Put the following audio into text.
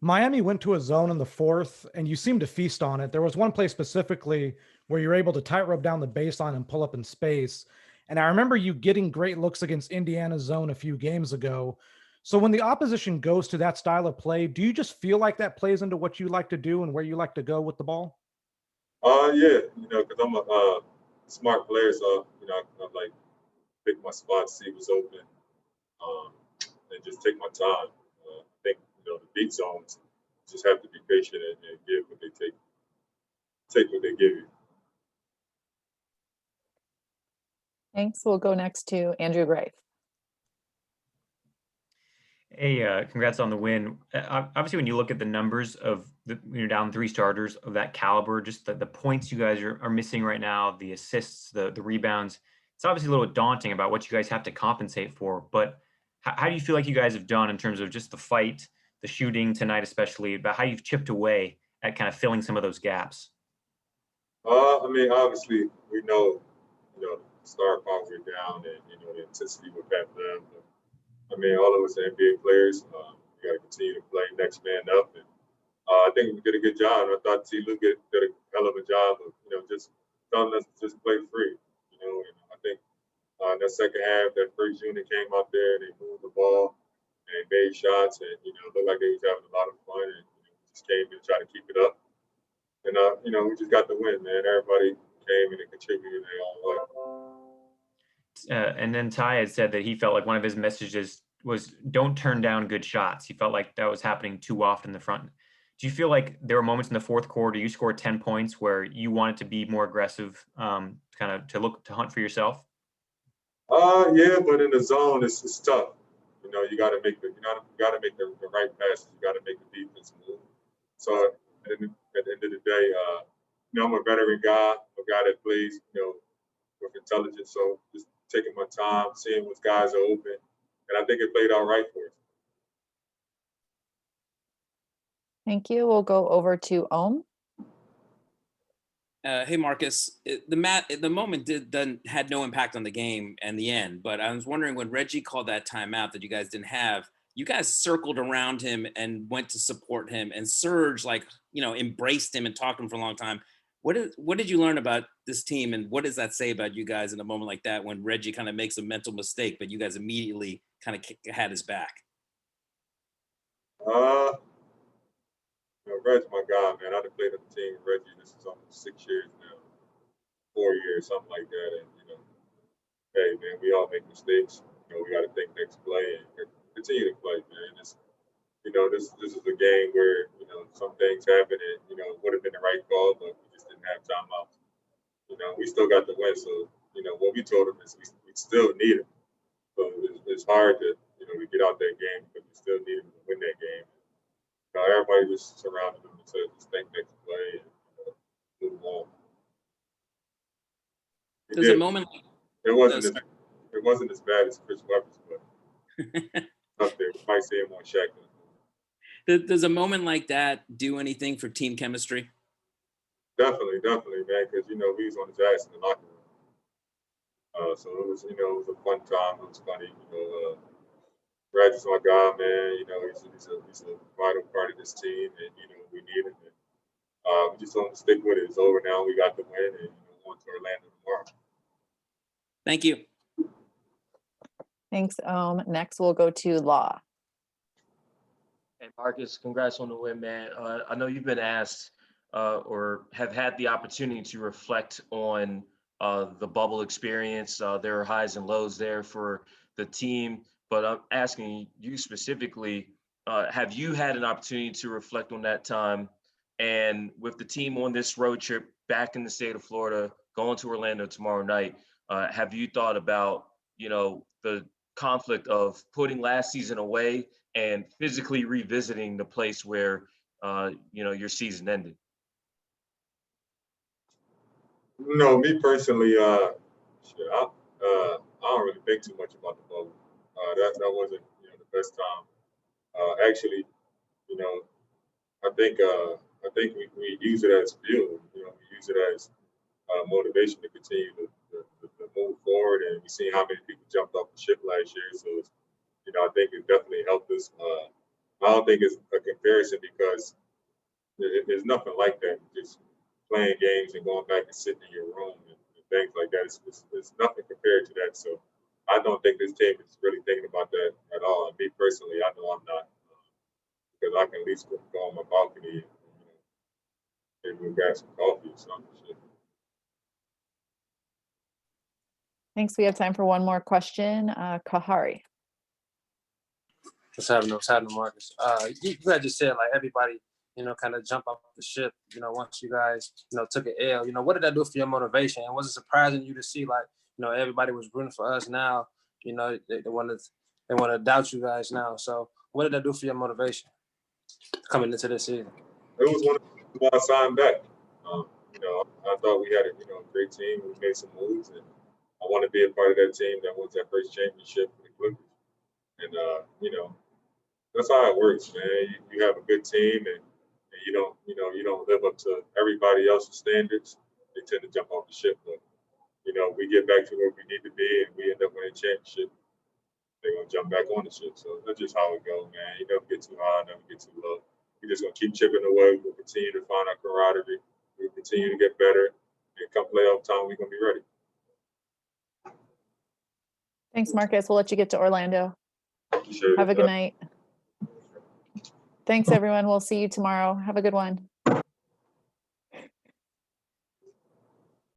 Miami went to a zone in the fourth, and you seemed to feast on it. There was one play specifically where you were able to tightrope down the baseline and pull up in space. And I remember you getting great looks against Indiana's zone a few games ago. So when the opposition goes to that style of play, do you just feel like that plays into what you like to do and where you like to go with the ball? Yeah, because I'm a smart player, so I like pick my spots, see what's open, um, and just take my time. I think the beat zones just have to be patient and give what they take what they give you. Thanks. We'll go next to Andrew Grafe. Hey, congrats on the win. Obviously, when you look at the numbers of when you're down 3 starters of that caliber, just the points you guys are missing right now, the assists, the rebounds, it's obviously a little daunting about what you guys have to compensate for. But how do you feel like you guys have done in terms of just the fight, the shooting tonight, especially about how you've chipped away at kind of filling some of those gaps? I mean, obviously, we know, star power are down and, the intensity with that them. But, I mean, all of us are NBA players. We got to continue to play next man up. And I think we did a good job. I thought T. Luke did a hell of a job of, just telling us to just play free, and I think in that second half, that first unit came out there and they moved the ball and made shots and, looked like they was having a lot of fun and we just came in and tried to keep it up. And, we just got the win, man. Everybody came and they contributed. They all And then Ty had said that he felt like one of his messages was don't turn down good shots. He felt like that was happening too often in the front. Do you feel like there were moments in the fourth quarter you scored 10 points where you wanted to be more aggressive, kind of to hunt for yourself? Yeah, but in the zone, it's tough. You got to make the right passes. You got to make the defense move. So at the end of the day, I'm a veteran guy, a guy that plays, with intelligence. So just taking my time, seeing what guys are open, and I think it played out right for us. Thank you. We'll go over to Ohm. Hey Marcus, the moment had no impact on the game and the end. But I was wondering when Reggie called that timeout that you guys didn't have, you guys circled around him and went to support him, and Serge embraced him and talked to him for a long time. What did you learn about this team, and what does that say about you guys in a moment like that when Reggie kind of makes a mental mistake, but you guys immediately kind of had his back? Reggie's my guy, man. I've played on the team with Reggie. This is almost 6 years now, 4 years, something like that. And hey, man, we all make mistakes. We got to think next play and continue to play, man. This is a game where some things happen and it would have been the right call, but we just didn't have timeouts. We still got the win, so what we told him is we still need him. So it's hard to to get out that game, but we still need him to win that game. Everybody just surrounded him and said, just think next play and move on. There's a moment. It wasn't as bad as Chris Webber's, but up there, you might see him on Shaq. Does a moment like that do anything for team chemistry? Definitely, man. Because we was on his ass in the locker room. So it was a fun time. It was funny. Reggie's my guy, man. He's a vital part of this team, and we need him. And, we just want to stick with it. It's over now. We got the win, and on to Orlando tomorrow. Thank you. Thanks. Next, we'll go to Law. Hey, Marcus, congrats on the win, man. I know you've been asked or have had the opportunity to reflect on the bubble experience. There are highs and lows there for the team. But I'm asking you specifically, have you had an opportunity to reflect on that time? And with the team on this road trip back in the state of Florida, going to Orlando tomorrow night, have you thought about, the conflict of putting last season away and physically revisiting the place where, your season ended? No, me personally, I don't really think too much about the bubble. That wasn't the best time. Actually, I think we use it as fuel. We use it as motivation to continue to move forward. And we see how many people jumped off the ship last year. So I think it definitely helped us I don't think it's a comparison because there's nothing like that. Just playing games and going back and sitting in your room and things like that. It's nothing compared to that. So I don't think this team is really thinking about that at all. And me personally, I know I'm not, because I can at least go on my balcony and maybe we'll grab some coffee or something. Shit. Thanks. We have time for one more question. Kahari. What's happening, Marcus? You guys just said like everybody, kind of jump off the ship, once you guys, took an L. What did that do for your motivation? And was it surprising you to see like, everybody was rooting for us now? They want to doubt you guys now. So what did that do for your motivation coming into this season? It was one of the reasons why I signed back. I thought we had a great team. We made some moves, and I want to be a part of that team that wins that first championship for the Clippers. And that's how it works, man. You have a good team, and you don't live up to everybody else's standards. They tend to jump off the ship, but we get back to where we need to be, and we end up winning a championship. They're gonna jump back on the ship. So that's just how it goes, man. You never get too high, never get too low. We're just gonna keep chipping away. We'll continue to find our camaraderie. We'll continue to get better, and come playoff time, we're gonna be ready. Thanks, Marcus. We'll let you get to Orlando. Appreciate Have it. a good night. Thanks, everyone. We'll see you tomorrow. Have a good one.